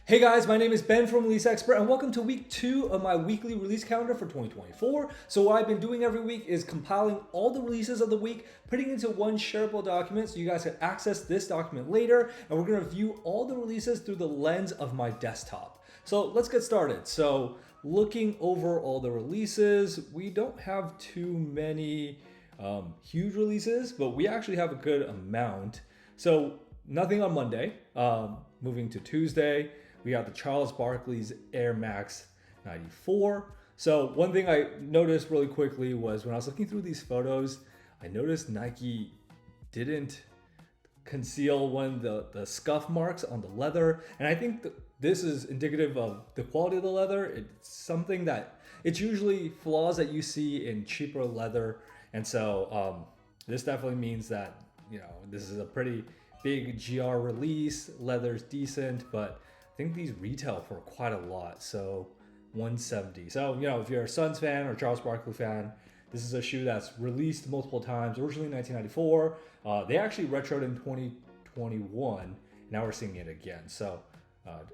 Hey guys, my name is Ben from Release Expert and welcome to week 2 of my weekly release calendar for 2024. So what I've been doing every week is compiling all the releases of the week, putting it into one shareable document so you guys can access this document later, and we're going to view all the releases through the lens of my desktop. So let's get started. So looking over all the releases, we don't have too many huge releases, but we actually have a good amount. So nothing on Monday. Moving to Tuesday, we got the Charles Barkley's Air Max 94. So one thing I noticed really quickly was when I was looking through these photos, I noticed Nike didn't conceal one of the scuff marks on the leather. And I think this is indicative of the quality of the leather. It's something that it's usually flaws that you see in cheaper leather. And so this definitely means that, you know, this is a pretty big GR release. Leather's decent, but I think these retail for quite a lot. So 170. So, you know, if you're a Suns fan or Charles Barkley fan, this is a shoe that's released multiple times. Originally in 1994. They actually retroed in 2021. Now we're seeing it again. So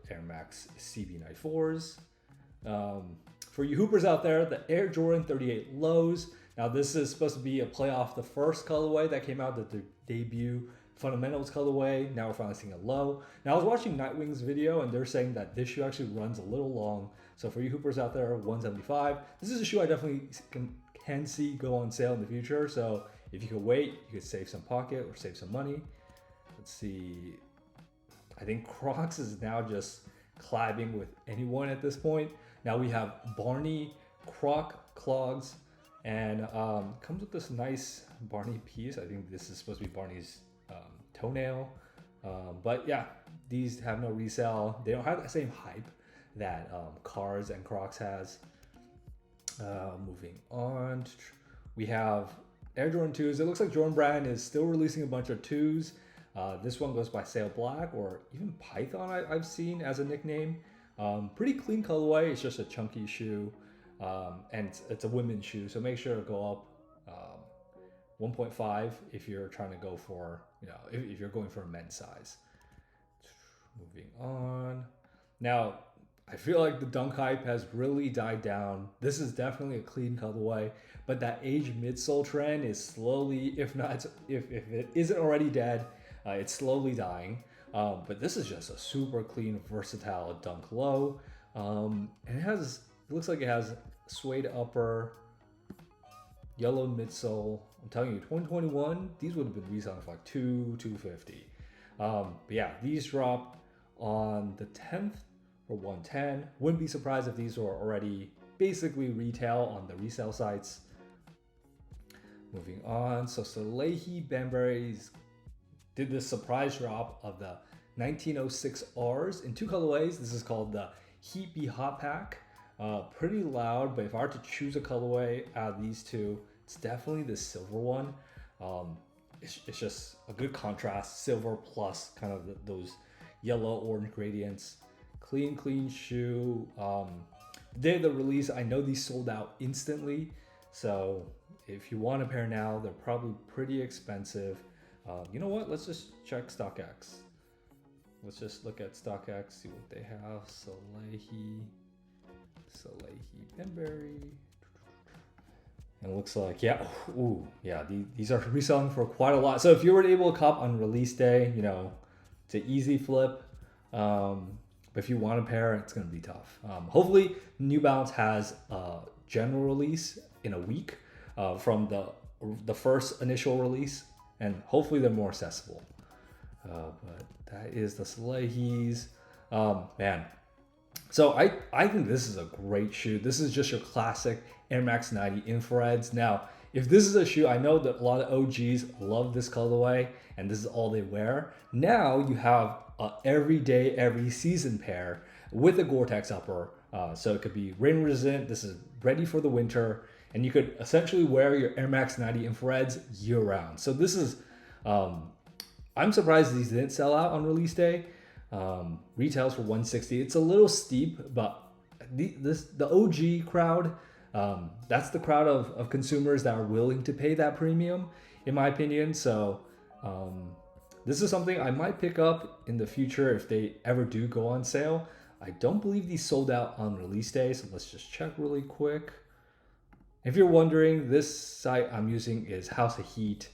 Air Max CB94s. For you hoopers out there, the Air Jordan 38 lows. Now this is supposed to be a play off the first colorway that came out, the debut fundamentals colorway. Now we're finally seeing a low. Now I was watching Nightwing's video and they're saying that this shoe actually runs a little long. So for you hoopers out there, 175. This is a shoe I definitely can see go on sale in the future. So if you could wait, you could save some pocket or save some money. Let's see. I think Crocs is now just collabing with anyone at this point. Now we have Barney Croc clogs and comes with this nice Barney piece. I think this is supposed to be Barney's toenail, but yeah, these have no resale. They don't have the same hype that Cars and Crocs has. Moving on, we have Air Jordan 2s. It looks like Jordan Brand is still releasing a bunch of 2s. This one goes by Sail Black or even Python I've seen as a nickname. Pretty clean colorway. It's just a chunky shoe, and it's a women's shoe, so make sure to go up 1.5 if you're trying to go for, you know, if you're going for a men's size. Moving on. Now, I feel like the dunk hype has really died down. This is definitely a clean colorway, but that age midsole trend is slowly, if it isn't already dead, it's slowly dying. But this is just a super clean, versatile dunk low. And it looks like it has suede upper, yellow midsole. I'm telling you, 2021, these would have been reselling for like $250. But yeah, these drop on the 10th for 110. Wouldn't be surprised if these were already basically retail on the resale sites. Moving on, so Salehi Banbury's did this surprise drop of the 1906 Rs in 2 colorways. This is called the Heat Be Hot Pack. Pretty loud, but if I were to choose a colorway out of these two, it's definitely the silver one. It's just a good contrast, silver plus kind of those yellow orange gradients. Clean shoe. Day of the release, I know these sold out instantly, so if you want a pair now, they're probably pretty expensive. You know what, let's just check StockX. Let's just look at StockX, see what they have. Salehi Banbury. And it looks like, yeah, ooh, yeah, these are reselling for quite a lot. So if you were able to cop on release day, you know, it's an easy flip. But if you want a pair, it's going to be tough. Hopefully, New Balance has a general release in a week from the first initial release, and hopefully they're more accessible. But that is the Salehis. Man. So I think this is a great shoe. This is just your classic Air Max 90 infrareds. Now, if this is a shoe, I know that a lot of OGs love this colorway and this is all they wear. Now you have a everyday, every season pair with a Gore-Tex upper. So it could be rain resistant. This is ready for the winter. And you could essentially wear your Air Max 90 infrareds year round. So this is, I'm surprised these didn't sell out on release day. Retails for 160. It's a little steep, but the OG crowd, that's the crowd of consumers that are willing to pay that premium, in my opinion. So This is something I might pick up in the future if they ever do go on sale. I don't believe these sold out on release day, so let's just check really quick. If you're wondering, this site I'm using is House of Heat.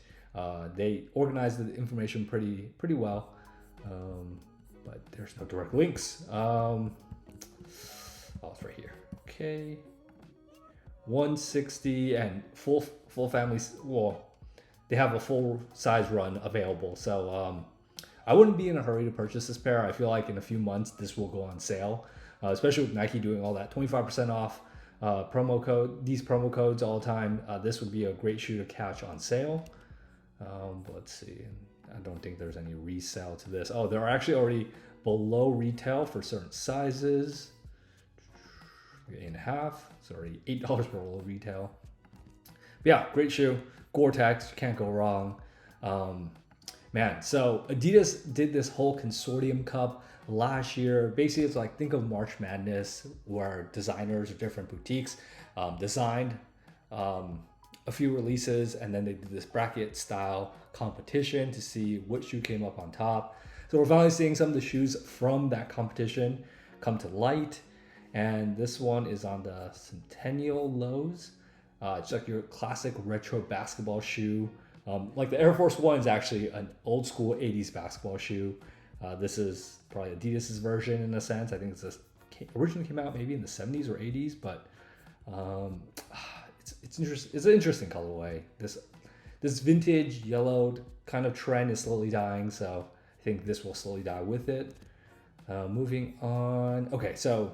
They organize the information pretty well, but there's no direct links. Oh, it's right here. Okay, 160 and full family. Well, they have a full size run available, so I wouldn't be in a hurry to purchase this pair. I feel like in a few months this will go on sale, especially with Nike doing all that 25% off promo code. These promo codes all the time. This would be a great shoe to catch on sale. But let's see. I don't think there's any resale to this. Oh, they're actually already below retail for certain sizes. 8.5. It's already $8 below retail. But yeah, great shoe. Gore-Tex, you can't go wrong. Man, so Adidas did this whole consortium cup last year. Basically, it's like, think of March Madness, where designers or different boutiques designed a few releases, and then they did this bracket style competition to see which shoe came up on top. So we're finally seeing some of the shoes from that competition come to light. And this one is on the Centennial lows. It's like your classic retro basketball shoe. Like the Air Force One is actually an old school 80s basketball shoe. This is probably Adidas's version in a sense. I think originally came out maybe in the 70s or 80s, but it's an interesting colorway. This vintage yellowed kind of trend is slowly dying, so I think this will slowly die with it. Moving on. Okay, so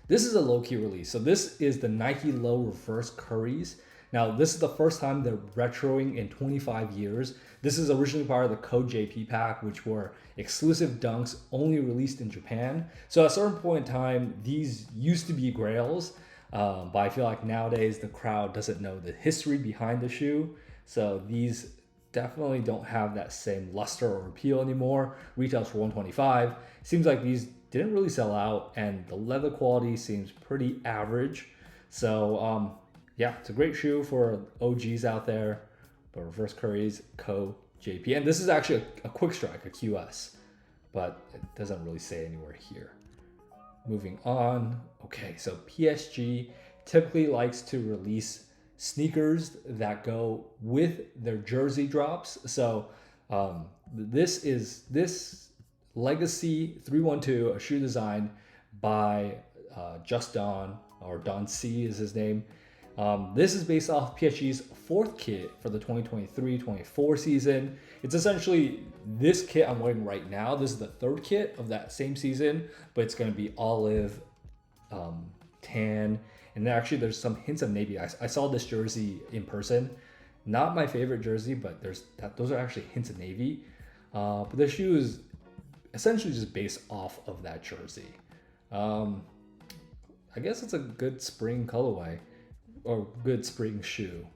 this is a low-key release. So this is the Nike Low Reverse Curries. Now, this is the first time they're retroing in 25 years. This is originally part of the CO.JP pack, which were exclusive dunks only released in Japan. So at a certain point in time, these used to be grails, but I feel like nowadays the crowd doesn't know the history behind the shoe. So these definitely don't have that same luster or appeal anymore. Retails for $125. Seems like these didn't really sell out, and the leather quality seems pretty average. So yeah, it's a great shoe for OGs out there. But Reverse Curries, CO.JP. And this is actually a quick strike, a QS, but it doesn't really say anywhere here. Moving on. Okay, so PSG typically likes to release sneakers that go with their jersey drops. So this Legacy 312, a shoe designed by Just Don, or Don C is his name. This is based off PSG's fourth kit for the 2023-24 season. It's essentially this kit I'm wearing right now. This is the third kit of that same season, but it's going to be olive, tan, and actually there's some hints of navy. I saw this jersey in person. Not my favorite jersey, but those are actually hints of navy. But the shoe is essentially just based off of that jersey. I guess it's a good spring colorway or good spring shoe,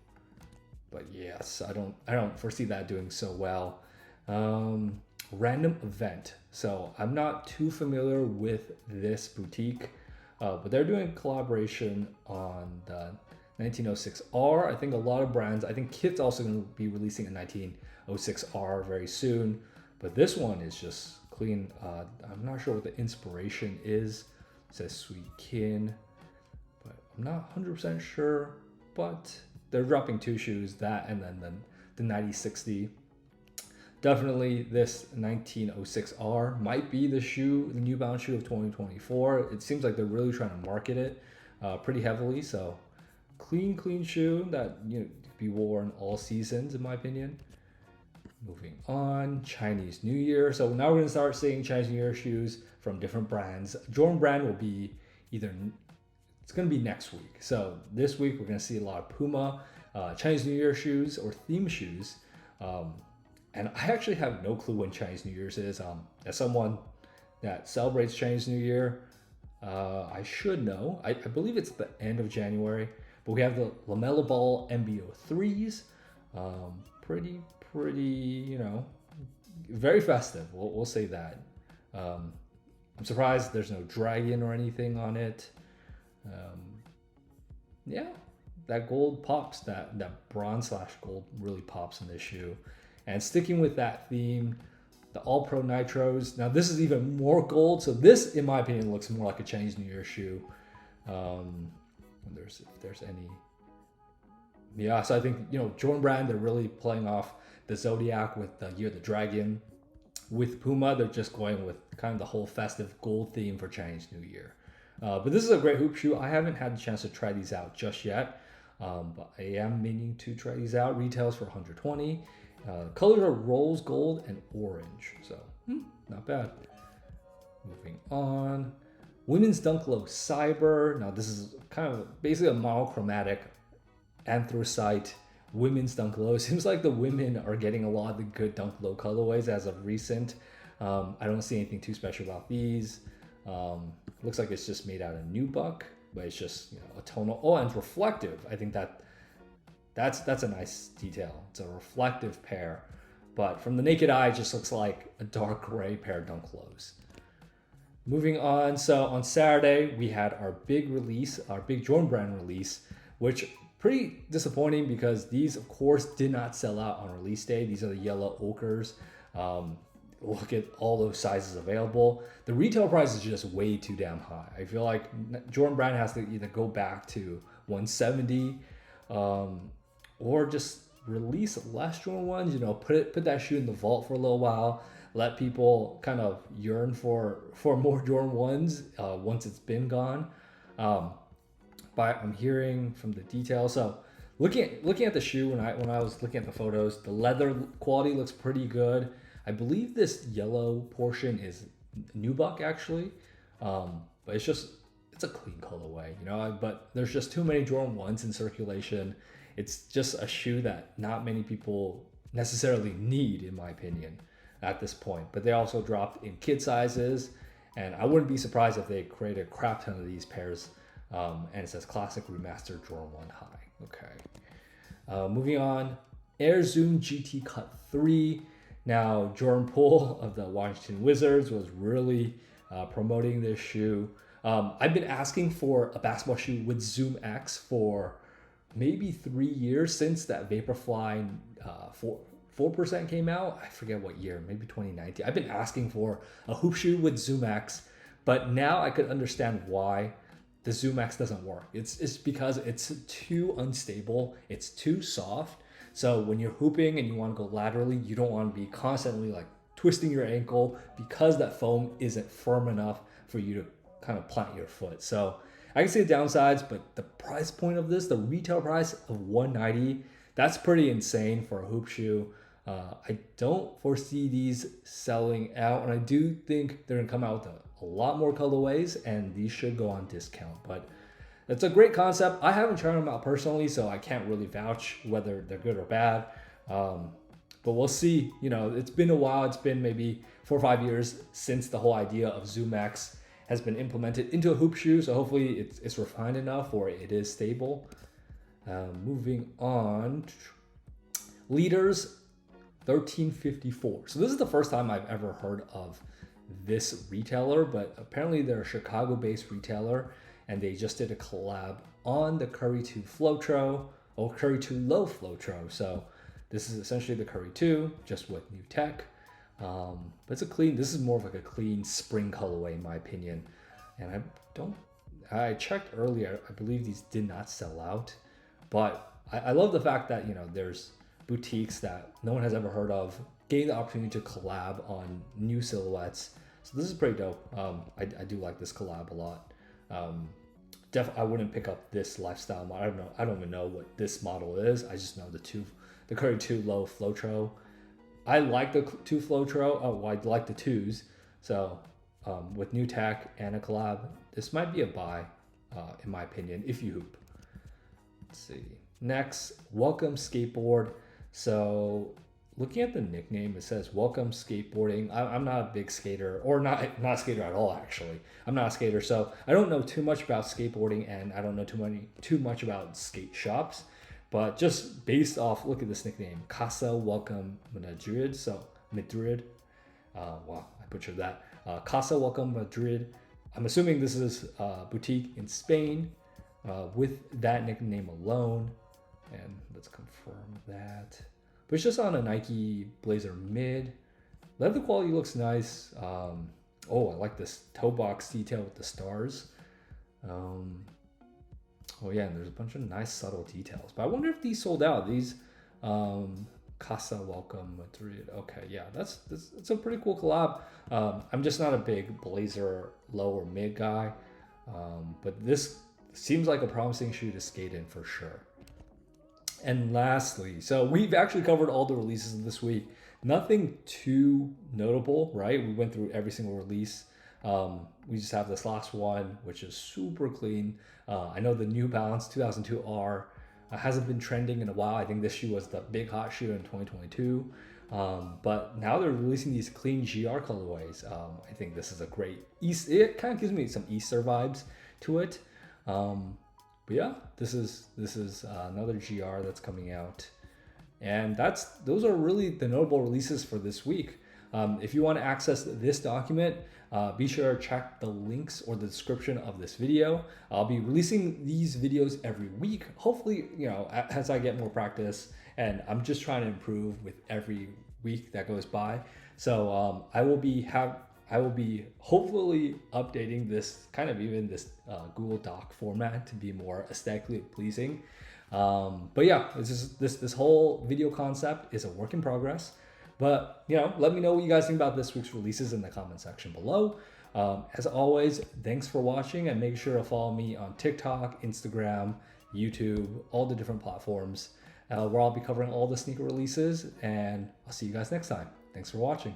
but yes, I don't foresee that doing so well. Randomevent. So I'm not too familiar with this boutique, but they're doing a collaboration on the 1906R. I think a lot of brands, I think Kit's also going to be releasing a 1906R very soon, but this one is just clean. I'm not sure what the inspiration is. It says Sweet Kin, but I'm not 100% sure. But they're dropping two shoes, that and then the 9060. Definitely this 1906R might be the New Balance shoe of 2024. It seems like they're really trying to market it pretty heavily. So clean shoe that can be worn all seasons, in my opinion. Moving on, Chinese New Year. So now we're gonna start seeing Chinese New Year shoes from different brands. Jordan brand will be it's gonna be next week. So this week we're gonna see a lot of Puma Chinese New Year shoes or theme shoes. And I actually have no clue when Chinese New Year's is. As someone that celebrates Chinese New Year, I should know. I believe it's the end of January. But we have the LaMelo Ball MBO3s. Pretty, very festive. We'll say that. I'm surprised there's no dragon or anything on it. Yeah, that gold pops. That bronze/gold really pops in this shoe. And sticking with that theme, the All Pro Nitros. Now this is even more gold, so this, in my opinion, looks more like a Chinese New Year shoe. If there's any, yeah. So I think, you know, Jordan Brand, they're really playing off the Zodiac with the Year of the Dragon. With Puma, they're just going with kind of the whole festive gold theme for Chinese New Year. But this is a great hoop shoe. I haven't had the chance to try these out just yet, but I am meaning to try these out. Retails for 120. Colors are rose gold and orange, so not bad. Moving on, women's Dunk Low Cyber. Now this is kind of basically a monochromatic anthracite women's Dunk Low. It seems like the women are getting a lot of the good Dunk Low colorways as of recent. I don't see anything too special about these. Looks like it's just made out of nubuck, but it's just, you know, a tonal. Oh, and it's reflective. I think that's a nice detail. It's a reflective pair, but from the naked eye, it just looks like a dark gray pair of Dunk Lows. Moving on, so on Saturday, we had our big release, our big Jordan Brand release, which pretty disappointing because these, of course, did not sell out on release day. These are the yellow ochres. Look at all those sizes available. The retail price is just way too damn high. I feel like Jordan Brand has to either go back to 170 or just release less Jordan ones, you know, put that shoe in the vault for a little while, let people kind of yearn for more Jordan ones once it's been gone. But I'm hearing from the details. So looking at the shoe, when I was looking at the photos, the leather quality looks pretty good. I believe this yellow portion is nubuck actually, but it's a clean colorway, you know. But there's just too many Jordan 1s in circulation. It's just a shoe that not many people necessarily need, in my opinion, at this point. But they also dropped in kid sizes, and I wouldn't be surprised if they create a crap ton of these pairs. And it says Classic Remastered Jordan 1 High. Okay. Moving on, Air Zoom GT Cut 3. Now, Jordan Poole of the Washington Wizards was really promoting this shoe. I've been asking for a basketball shoe with Zoom X for maybe 3 years since that Vaporfly 4% came out. I forget what year, maybe 2019. I've been asking for a hoop shoe with Zoom X, but now I could understand why the Zoom X doesn't work. It's because it's too unstable. It's too soft. So when you're hooping and you want to go laterally, you don't want to be constantly like twisting your ankle because that foam isn't firm enough for you to kind of plant your foot. So I can see the downsides, but the price point of this, the retail price of $190, that's pretty insane for a hoop shoe. I don't foresee these selling out, and I do think they're gonna come out with a lot more colorways, and these should go on discount. But it's a great concept. I haven't tried them out personally, so I can't really vouch whether they're good or bad. But we'll see. You know, it's been a while. It's been maybe 4 or 5 years since the whole idea of Zoom X has been implemented into a hoop shoe. So hopefully it's refined enough or it is stable. Moving on, Leaders 1354. So this is the first time I've ever heard of this retailer, but apparently they're a Chicago-based retailer, and they just did a collab on the Curry 2 FloTro, or Curry 2 Low FloTro. So this is essentially the Curry 2, just with new tech. But it's this is more of like a clean spring colorway in my opinion. And I checked earlier, I believe these did not sell out, but I love the fact that, you know, there's boutiques that no one has ever heard of getting the opportunity to collab on new silhouettes. So this is pretty dope. I do like this collab a lot. I wouldn't pick up this lifestyle model. I don't even know what this model is. I just know the Curry 2 Low FloTro. I like the 2 FloTro. Oh, I like the 2s. So with new tech and a collab, this might be a buy, in my opinion, if you hoop. Let's see. Next, Welcome Skateboard. So looking at the nickname, it says Welcome Skateboarding. I'm not a big skater, or not a skater at all, actually. I'm not a skater, so I don't know too much about skateboarding, and I don't know too much about skate shops. But just based off, look at this nickname, Casa Welcome Madrid. So Madrid. Wow, I butchered that. Casa Welcome Madrid. I'm assuming this is a boutique in Spain with that nickname alone. And let's confirm that. But it's just on a Nike Blazer Mid. Leather quality looks nice. Oh, I like this toe box detail with the stars. Oh yeah, and there's a bunch of nice subtle details. But I wonder if these sold out. These Casa, welcome Madrid. Okay, yeah, that's a pretty cool collab. I'm just not a big blazer low or mid guy, but this seems like a promising shoe to skate in for sure. And lastly, so we've actually covered all the releases of this week. Nothing too notable, right? We went through every single release. We just have this last one, which is super clean. I know the New Balance 2002R hasn't been trending in a while. I think this shoe was the big hot shoe in 2022. But now they're releasing these clean GR colorways. I think this is a great East. It kind of gives me some Easter vibes to it. But yeah, this is another GR that's coming out, and those are really the notable releases for this week. If you want to access this document, be sure to check the links or the description of this video. I'll be releasing these videos every week. Hopefully, as I get more practice, and I'm just trying to improve with every week that goes by. So I will be hopefully updating this this Google Doc format to be more aesthetically pleasing. But yeah, this whole video concept is a work in progress. But let me know what you guys think about this week's releases in the comment section below. As always, thanks for watching, and make sure to follow me on TikTok, Instagram, YouTube, all the different platforms where I'll be covering all the sneaker releases. And I'll see you guys next time. Thanks for watching.